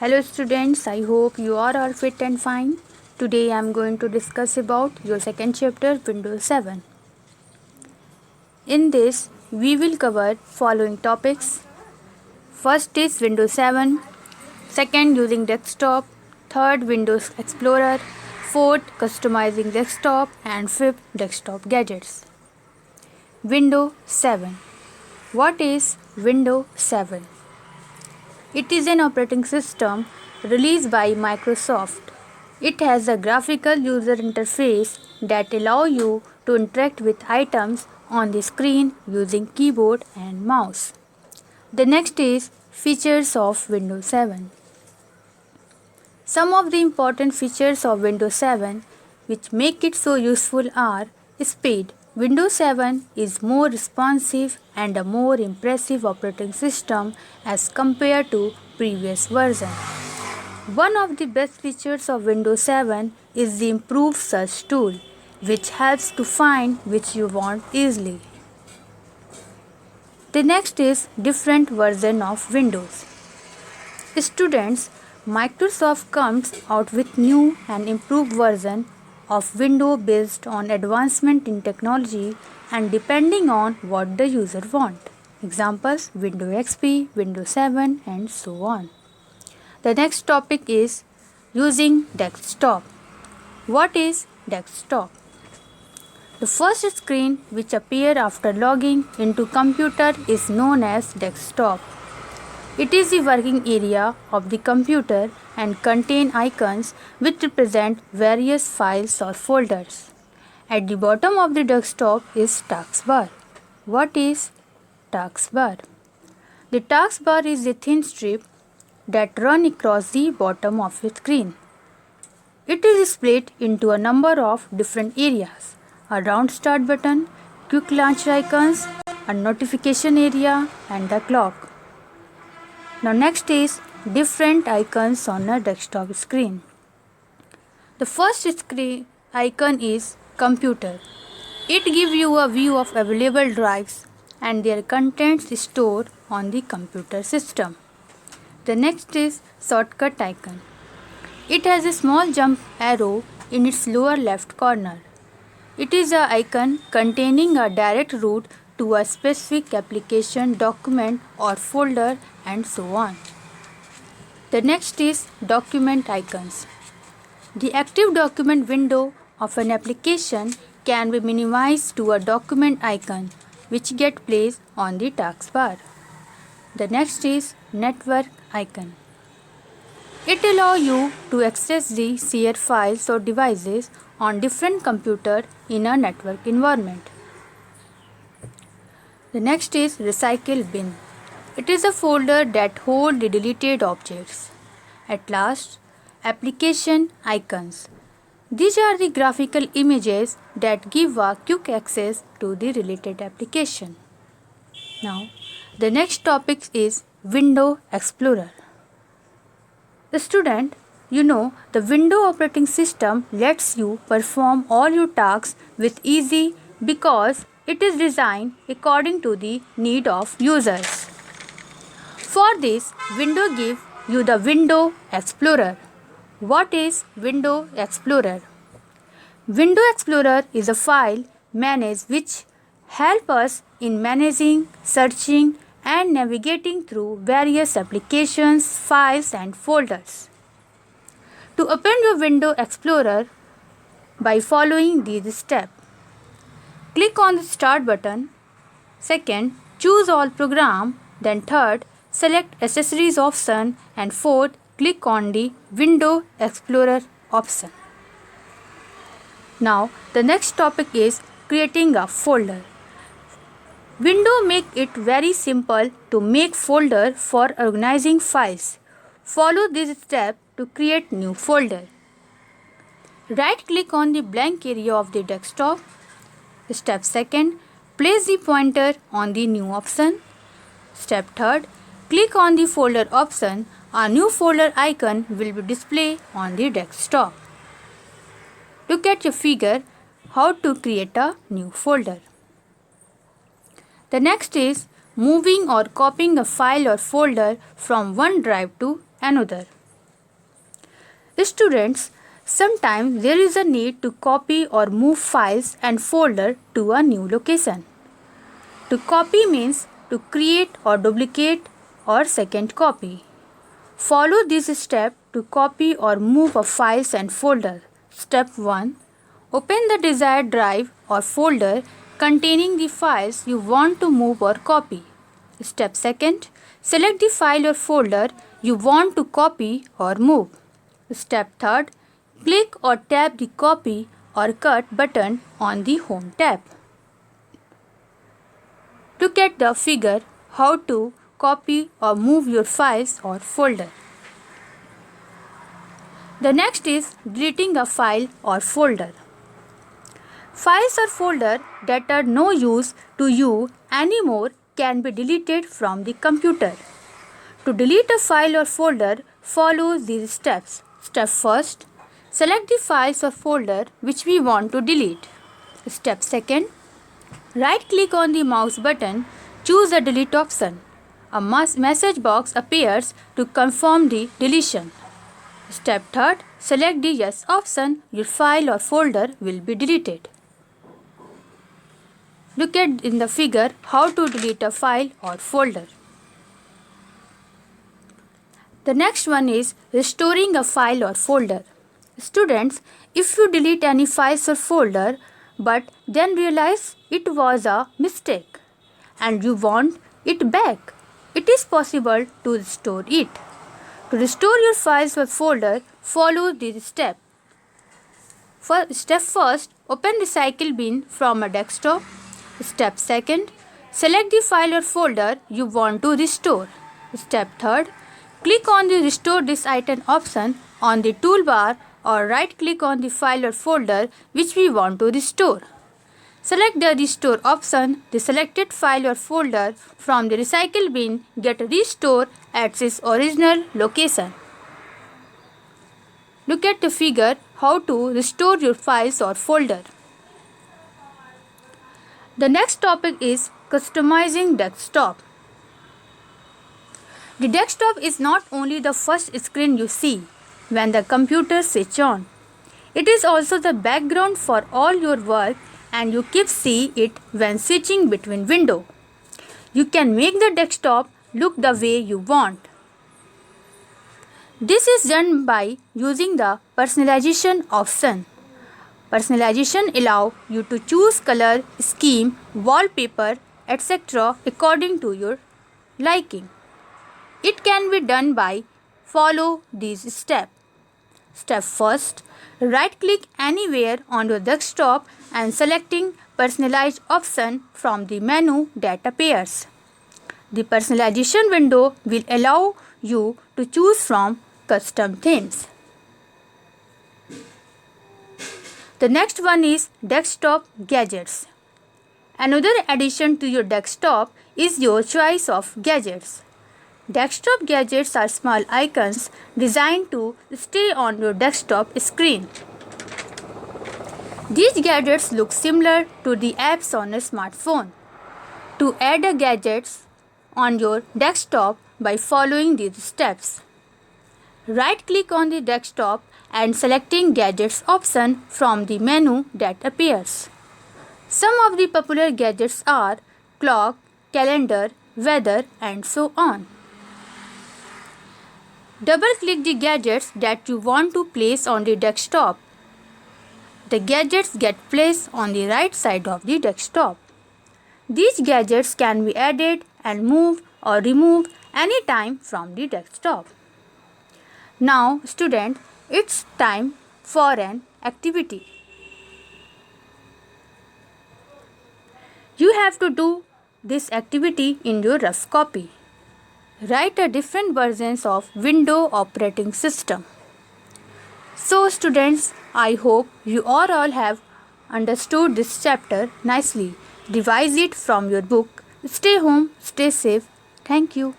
Hello students, I hope you are all fit and fine. Today I am going to discuss about your second chapter Windows 7. In this we will cover following topics. First is Windows 7, second using desktop, third Windows Explorer, fourth customizing desktop and fifth desktop gadgets. Windows 7. What is Windows 7? It is an operating system released by Microsoft. It has a graphical user interface that allows you to interact with items on the screen using keyboard and mouse. The next is features of Windows 7. Some of the important features of Windows 7 which make it so useful are speed. Windows 7 is more responsive and a more impressive operating system as compared to previous version. One of the best features of Windows 7 is the improved search tool, which helps to find which you want easily. The next is different version of Windows. Students, Microsoft comes out with new and improved version of Windows based on advancement in technology and depending on what the user want. Examples Windows XP, Windows 7 and so on. The next topic is using desktop. What is desktop? The first screen which appears after logging into computer is known as desktop. It is the working area of the computer and contain icons which represent various files or folders. At the bottom of the desktop is taskbar. What is taskbar? The taskbar is a thin strip that runs across the bottom of the screen. It is split into a number of different areas: a round start button, quick launch icons, a notification area, and the clock. Now next is different icons on a desktop screen. The first screen icon is computer. It gives you a view of available drives and their contents stored on the computer system. The next is shortcut icon. It has a small jump arrow in its lower left corner. It is an icon containing a direct route to a specific application, document or folder and so on. The next is document icons. The active document window of an application can be minimized to a document icon which get placed on the taskbar. The next is network icon. It allows you to access the share files or devices on different computers in a network environment. The next is recycle bin. It is a folder that holds the deleted objects. At last, application icons. These are the graphical images that give a quick access to the related application. Now, the next topic is Windows Explorer. The student, the Windows operating system lets you perform all your tasks with easy because it is designed according to the need of users. For this, Windows gives you the Windows Explorer. What is Windows Explorer? Windows Explorer is a file manager which helps us in managing, searching and navigating through various applications, files and folders. To open your Windows Explorer by following these steps. Click on the Start button. Second, choose All Program. Then third, select Accessories option and fourth, click on the Windows Explorer option. Now, the next topic is creating a folder. Windows make it very simple to make folder for organizing files. Follow this step to create new folder. Right click on the blank area of the desktop. Step second, place the pointer on the new option. Step third, click on the folder option. A new folder icon will be displayed on the desktop. Look at your figure how to create a new folder. The next is moving or copying a file or folder from one drive to another. Students, sometimes there is a need to copy or move files and folder to a new location. To copy means to create or duplicate or second copy. Follow this step to copy or move a files and folder. Step 1. Open the desired drive or folder containing the files you want to move or copy. Step 2. Select the file or folder you want to copy or move. Step 3. Click or tap the copy or cut button on the home tab. Look at the figure how to copy or move your files or folder. The next is deleting a file or folder. Files or folder that are no use to you anymore can be deleted from the computer. To delete a file or folder, follow these steps. Step 1. Select the files or folder which we want to delete. Step 2. Right click on the mouse button, choose the delete option. A message box appears to confirm the deletion. Step 3. Select the yes option, your file or folder will be deleted. Look at in the figure how to delete a file or folder. The next one is restoring a file or folder. Students, if you delete any files or folder but then realize it was a mistake and you want it back, it is possible to restore it. To restore your files or folder, follow this step. Step 1. Open Recycle Bin from a desktop. Step 2. Select the file or folder you want to restore. Step 3. Click on the Restore this item option on the toolbar or right click on the file or folder which we want to restore. Select the Restore option. The selected file or folder from the recycle bin get restored at its original location. Look at the figure how to restore your files or folder. The next topic is customizing desktop. The desktop is not only the first screen you see when the computer switches on. It is also the background for all your work and you keep see it when switching between windows. You can make the desktop look the way you want. This is done by using the personalization option. Personalization allows you to choose color, scheme, wallpaper, etc. according to your liking. It can be done by follow these steps. Step 1. Right click anywhere on your desktop and selecting Personalize option from the menu that appears. The personalization window will allow you to choose from custom themes. The next one is desktop gadgets. Another addition to your desktop is your choice of gadgets. Desktop gadgets are small icons designed to stay on your desktop screen. These gadgets look similar to the apps on a smartphone. To add a gadgets on your desktop by following these steps. Right click on the desktop and selecting gadgets option from the menu that appears. Some of the popular gadgets are clock, calendar, weather and so on. Double click the gadgets that you want to place on the desktop. The gadgets get placed on the right side of the desktop. These gadgets can be added and moved or removed anytime from the desktop. Now, student, it's time for an activity. You have to do this activity in your rough copy. Write a different versions of Windows operating system. So students, I hope you all have understood this chapter nicely. Revise it from your book. Stay home, stay safe. Thank you.